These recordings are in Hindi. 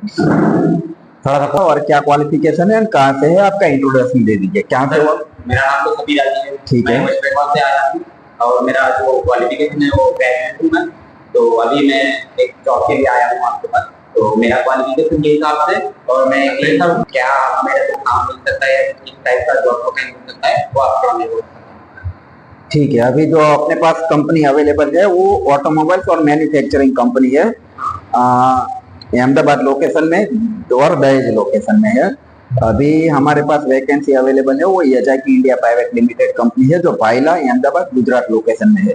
थोड़ा सा और क्या क्वालिफिकेशन है, कहाँ से है, आपका इंट्रोडक्शन दे दीजिए, क्या से हुआ। मेरा नाम तो सभी राजी है। ठीक है। मैं वेस्ट बंगाल से आया हूँ और मेरा जो क्वालिफिकेशन है वो ग्रेजुएट हूँ मैं। तो अभी मैं एक जॉब के लिए आया हूँ आपके पास। तो मेरा क्वालिफिकेशन के हिसाब से और मैं क्लियर हूँ, क्या मेरे को काम मिल सकता है, किस टाइप का जॉब को मिल सकता है वो आपको मेरे को। ठीक है, अभी जो अपने पास कंपनी अवेलेबल है वो ऑटोमोबाइल्स और मैन्युफैक्चरिंग कंपनी है, अहमदाबाद लोकेशन में और दहेज लोकेशन में है। अभी हमारे पास वैकेंसी अवेलेबल है वो यजाकी इंडिया प्राइवेट लिमिटेड कंपनी है, जो भाईला अहमदाबाद गुजरात लोकेशन में है।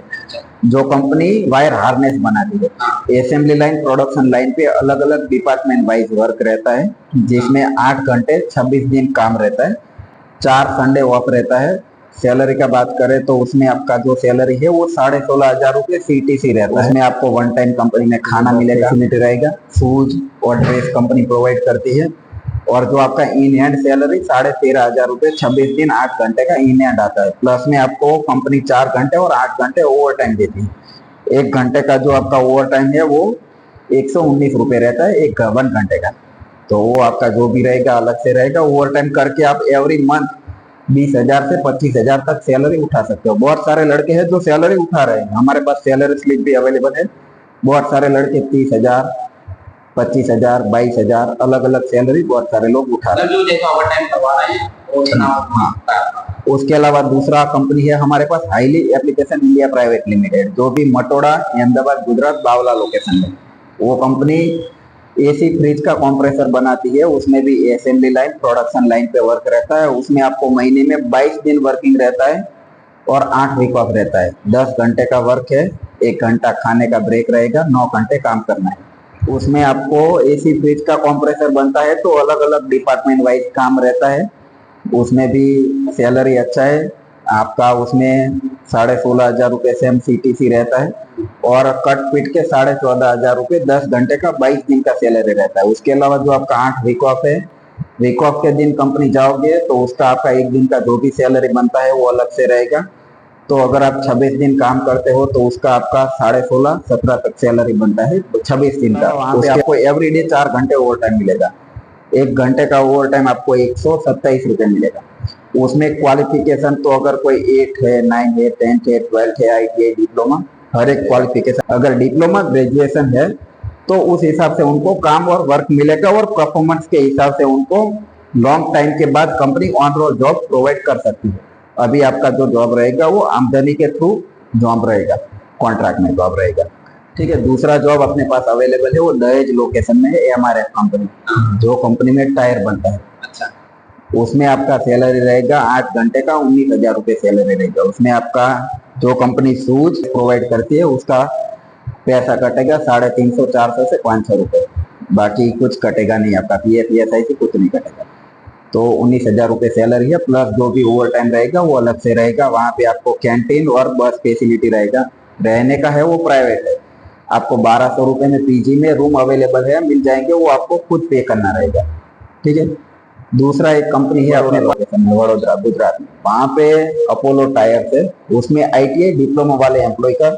जो कंपनी वायर हार्नेस बनाती है, असेंबली लाइन प्रोडक्शन लाइन पे अलग अलग डिपार्टमेंट वाइज वर्क रहता है, जिसमें 8 घंटे 26 दिन काम रहता है, 4 संडे ऑफ रहता है। सैलरी का बात करें तो उसमें आपका जो सैलरी है वो 16,500 रुपये CTC रहता है। उसमें आपको वन टाइम कंपनी में खाना मिलेगा, फैसिलिटी रहेगा, शूज और ड्रेस कंपनी प्रोवाइड करती है। और जो आपका इन हैंड सैलरी 13,500 रुपये 26 दिन 8 घंटे का इन हैंड आता है। प्लस में आपको कंपनी 4 घंटे और 8 घंटे ओवर टाइम देती है। 1 घंटे का जो आपका ओवर टाइम है वो 119 रुपये रहता है, 1 घंटे का। तो वो आपका जो भी रहेगा अलग से रहेगा। ओवर टाइम करके आप एवरी मंथ 20,000 से 25,000 तक सैलरी उठा सकते हो। बहुत सारे लड़के हैं जो सैलरी उठा रहे हैं, हमारे पास सैलरी स्लिप भी अवेलेबल है। बहुत सारे लड़के 30,000, 25,000, 22,000 अलग अलग सैलरी बहुत सारे लोग उठा रहे हैं। जो जैसा ओवर टाइम करवा रहे हैं वो उतना। हाँ, उसके अलावा दूसरा कंपनी है हमारे पास highly application India private limited, जो भी मटोड़ा अहमदाबाद गुजरात बावला लोकेशन में। वो कंपनी एसी फ्रिज का कंप्रेसर बनाती है, उसमें भी असेंबली लाइन प्रोडक्शन लाइन पे वर्क रहता है। उसमें आपको महीने में 22 दिन वर्किंग रहता है और 8 वीक ऑफ रहता है। 10 घंटे का वर्क है, 1 घंटा खाने का ब्रेक रहेगा, 9 घंटे काम करना है। उसमें आपको एसी फ्रिज का कंप्रेसर बनता है तो अलग अलग डिपार्टमेंट वाइज काम रहता है। उसमें भी सैलरी अच्छा है आपका, उसमें 16,500 रुपये सेम CTC रहता है और कट पीट के 14,500 रुपये 10 घंटे का 22 दिन का सैलरी रहता है। उसके अलावा जो आपका 8 वीक ऑफ है, वीक ऑफ के दिन कंपनी जाओगे तो उसका आपका 1 दिन का जो भी सैलरी बनता है वो अलग से रहेगा। तो अगर आप 26 दिन काम करते हो तो उसका आपका 16,500 17 तक सैलरी बनता है, तो 26 दिन का। वहाँ पे आपको एवरीडे 4 घंटे ओवर टाइम मिलेगा। 1 घंटे का ओवर टाइम आपको 127 रुपये मिलेगा। उसमें क्वालिफिकेशन तो अगर कोई 8 है, 9 है, 10th है, 12th है, ITI डिप्लोमा, हर एक क्वालिफिकेशन। अगर डिप्लोमा ग्रेजुएशन है तो उस हिसाब से उनको काम और वर्क मिलेगा और परफॉर्मेंस के हिसाब से उनको लॉन्ग टाइम के बाद company on roll job provide कर सकती है। अभी आपका जो जॉब रहेगा वो आमदनी के थ्रू जॉब रहेगा, कॉन्ट्रैक्ट में जॉब रहेगा। ठीक है। दूसरा जॉब अपने पास अवेलेबल है वो दहेज लोकेशन में है, MRF कंपनी, जो कंपनी में टायर बनता है। अच्छा। उसमें आपका सैलरी रहेगा 8 घंटे का 19,000 रुपये सैलरी रहेगा। उसमें आपका जो कंपनी शूज प्रोवाइड करती है उसका पैसा कटेगा 350, 400 से 500 रुपये, बाकी कुछ कटेगा नहीं, आपका PF ESI से कुछ नहीं कटेगा। तो 19,000 रुपये सैलरी है, प्लस जो भी ओवर टाइम रहेगा वो अलग से रहेगा। वहाँ पे आपको कैंटीन और बस फैसिलिटी रहेगा। रहने का है वो प्राइवेट है, आपको 1,200 रुपये में PG में रूम अवेलेबल है, मिल जाएंगे, वो आपको खुद पे करना रहेगा। ठीक है। दूसरा एक कंपनी है अपने लोकेशन में वडोदरा गुजरात में, वहाँ पे अपोलो टायर है, उसमें ITI डिप्लोमा वाले एम्प्लॉय का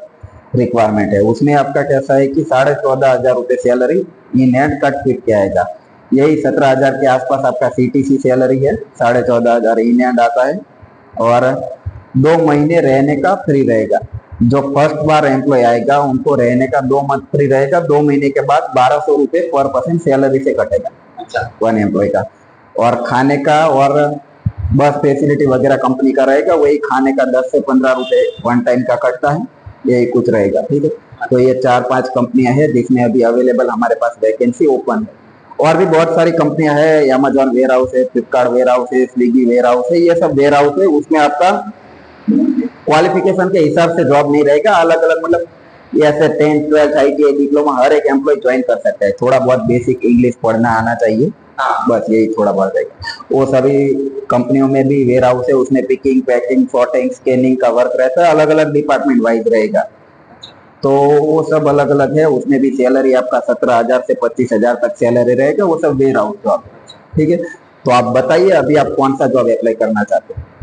रिक्वायरमेंट है। उसमें आपका कैसा है कि 14,500 रुपये salary in hand cut fit के आएगा। यही 17,000 के आसपास आपका CTC सैलरी है, 14,500 इन हैंड आता है और 2 महीने रहने का फ्री रहेगा। जो फर्स्ट बार एम्प्लॉय आएगा उनको रहने का 2 मंथ फ्री रहेगा। 2 महीने के बाद 1,200 रुपये पर पर्सन सैलरी से कटेगा। अच्छा। वन एम्प्लॉय का। और खाने का और बस फैसिलिटी वगैरह कंपनी का रहेगा, वही खाने का 10 से 15 रुपये वन टाइम का कटता है, यही कुछ रहेगा। ठीक है। तो ये 4-5 कंपनियां हैं जिसमें अभी अवेलेबल हमारे पास वैकेंसी ओपन है। और भी बहुत सारी कंपनियां हैं, अमेजॉन वेयर हाउस है, फ्लिपकार्ट वेयर हाउस है, स्विगी वेयर हाउस है, ये सब वेयर हाउस है। उसमें आपका क्वालिफिकेशन के हिसाब से जॉब नहीं रहेगा, अलग अलग, मतलब ऐसे 10th 12th ITI डिप्लोमा हर एक एम्प्लॉय ज्वाइन कर सकता है। थोड़ा बहुत बेसिक इंग्लिश पढ़ना आना चाहिए, बस यही थोड़ा बहुत रहेगा। वो सभी कंपनियों में भी वेयर हाउस है, उसमें पिकिंग, पैकिंग, सॉर्टिंग, स्कैनिंग का वर्क रहता है, अलग अलग डिपार्टमेंट वाइज रहेगा। तो वो सब अलग अलग है। उसमें भी सैलरी आपका 17,000 से 25,000 तक सैलरी रहेगा, वो सब वेयर हाउस जॉब। ठीक है। तो आप बताइए अभी आप कौन सा जॉब अप्लाई करना चाहते हैं।